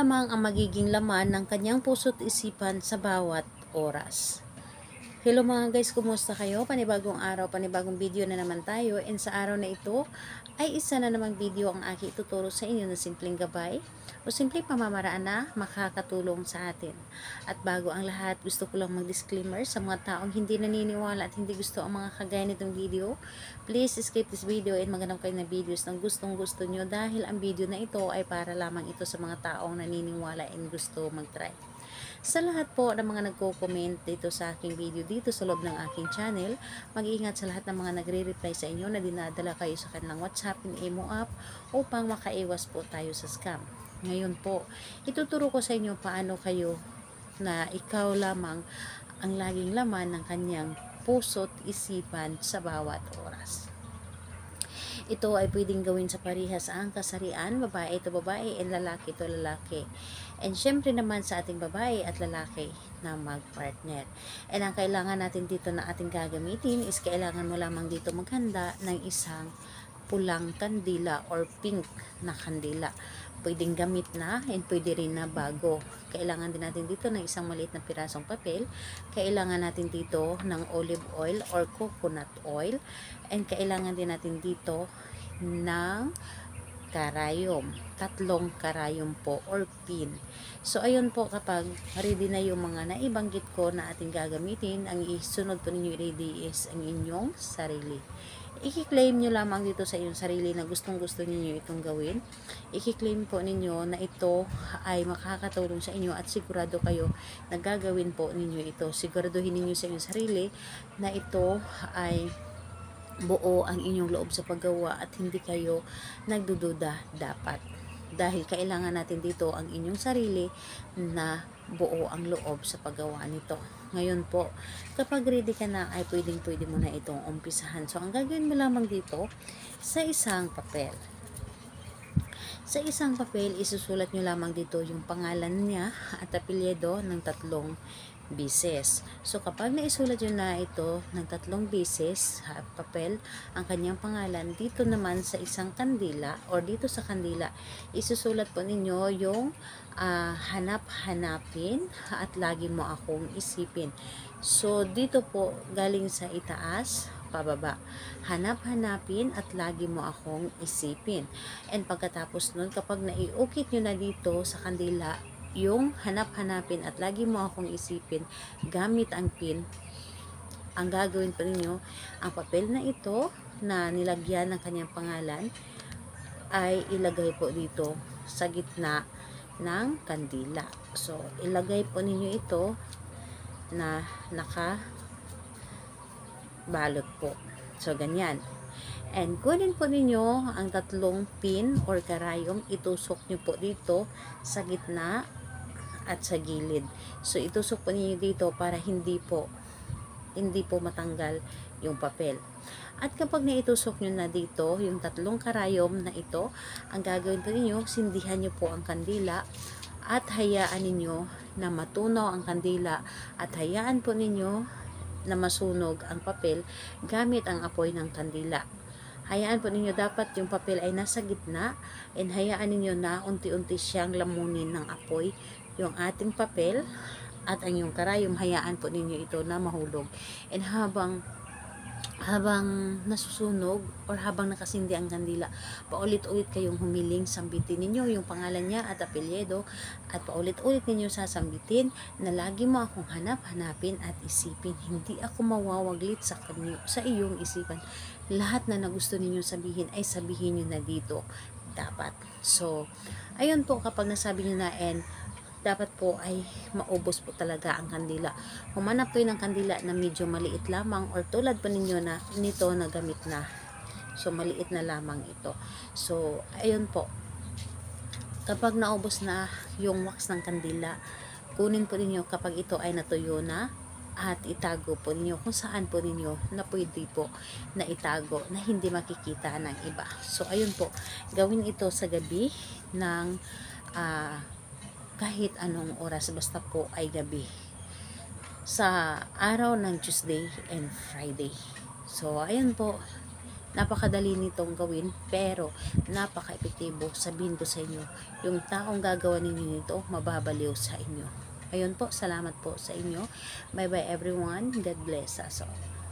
lamang ang magiging laman ng kanyang puso't isipan sa bawat oras. Hello mga guys, kumusta kayo? Panibagong araw, panibagong video na naman tayo. And sa araw na ito ay isa na namang video ang aking ituturo sa inyo na simpleng gabay o simpleng pamamaraan na makakatulong sa atin. At bago ang lahat, gusto ko lang mag-disclaimer sa mga taong hindi naniniwala at hindi gusto ang mga kagaya nitong video. Please skip this video and maghanap kayo ng videos ng gustong gusto nyo dahil ang video na ito ay para lamang ito sa mga taong naniniwala and gusto mag-try. Sa lahat po ng mga nagko-comment dito sa aking video dito sa loob ng aking channel, mag-iingat sa lahat ng mga nagre-reply sa inyo na dinadala kayo sa kanilang WhatsApp and Imo app upang makaiwas po tayo sa scam. Ngayon po, ituturo ko sa inyo paano kayo na ikaw lamang ang laging laman ng kanyang puso't isipan sa bawat oras. Ito ay pwedeng gawin sa parehas ang kasarian, babae ito babae, and lalaki ito lalaki. And syempre naman sa ating babae at lalaki na mag-partner. And ang kailangan natin dito na ating gagamitin is kailangan mo lamang dito maghanda ng isang pulang kandila or pink na kandila. Pwedeng gamit na and pwede rin na bago. Kailangan din natin dito ng isang maliit na pirasong papel. Kailangan natin dito ng olive oil or coconut oil. And kailangan din natin dito ng karayom. 3 karayom po or pin. So ayun po, kapag ready na yung mga naibanggit ko na ating gagamitin, ang isunod po ninyo ready is ang inyong sarili. I-claim nyo lamang dito sa inyong sarili na gustong gusto ninyo itong gawin. I-claim po ninyo na ito ay makakatulong sa inyo at sigurado kayo na gagawin po ninyo ito. Siguraduhin ninyo sa inyong sarili na ito ay buo ang inyong loob sa paggawa at hindi kayo nagdududa dapat. Dahil kailangan natin dito ang inyong sarili na buo ang loob sa paggawa nito. Ngayon po, kapag ready ka na ay pwedeng-pwede mo na itong umpisahan. So, ang gagawin mo lamang dito sa isang papel. Sa isang papel, isusulat nyo lamang dito yung pangalan niya at apelyido ng 3 beses. So, kapag naisulat nyo na ito ng 3 beses sa papel, ang kanyang pangalan, dito naman sa isang kandila or dito sa kandila, isusulat po ninyo yung hanap-hanapin at lagi mo akong isipin. So, dito po galing sa itaas, pababa. Hanap-hanapin at lagi mo akong isipin. And pagkatapos nun, kapag naiukit nyo na dito sa kandila, yung hanap-hanapin at lagi mo akong isipin gamit ang pin, ang gagawin pa ninyo, ang papel na ito na nilagyan ng kanyang pangalan ay ilagay po dito sa gitna ng kandila. So, ilagay po ninyo ito na nakabalot po. So, ganyan. And kunin po ninyo ang 3 pin or karayom, itusok nyo po dito sa gitna at sa gilid. So, itusok po ninyo dito para hindi po matanggal yung papel. At kapag naitusok nyo na dito yung 3 karayom na ito, ang gagawin po ninyo, sindihan nyo po ang kandila at hayaan ninyo na matunaw ang kandila at hayaan po ninyo na masunog ang papel gamit ang apoy ng kandila. Hayaan po ninyo dapat yung papel ay nasa gitna and hayaan ninyo na unti-unti siyang lamunin ng apoy yung ating papel at ang yung karayom, hayaan po ninyo ito na mahulog. And habang nasusunog or habang nakasindi ang kandila, paulit-ulit kayong humiling, sambitin ninyo yung pangalan niya at apelyido at paulit-ulit ninyo sasambitin na lagi mo akong hanap-hanapin at isipin. Hindi ako mawawaglit sa iyong isipan. Lahat na gusto ninyo sabihin ay sabihin nyo na dito dapat. So, ayun po, kapag nasabi nyo na and dapat po ay maubos po talaga ang kandila. Humanap po ng kandila na medyo maliit lamang or tulad po ninyo na nito na gamit na. So, maliit na lamang ito. So, ayun po. Kapag naubos na yung wax ng kandila, kunin po ninyo kapag ito ay natuyo na at itago po ninyo kung saan po ninyo na pwede po na itago na hindi makikita ng iba. So, ayun po. Gawin ito sa gabi ng kahit anong oras, basta po ay gabi sa araw ng Tuesday and Friday. So, ayan po, Napakadali nitong gawin, pero napaka-epektibo. Sabihin ko sa inyo, yung taong gagawa ninyo nito, mababaliw sa inyo. Ayun po, salamat po sa inyo. Bye bye everyone. God bless us all.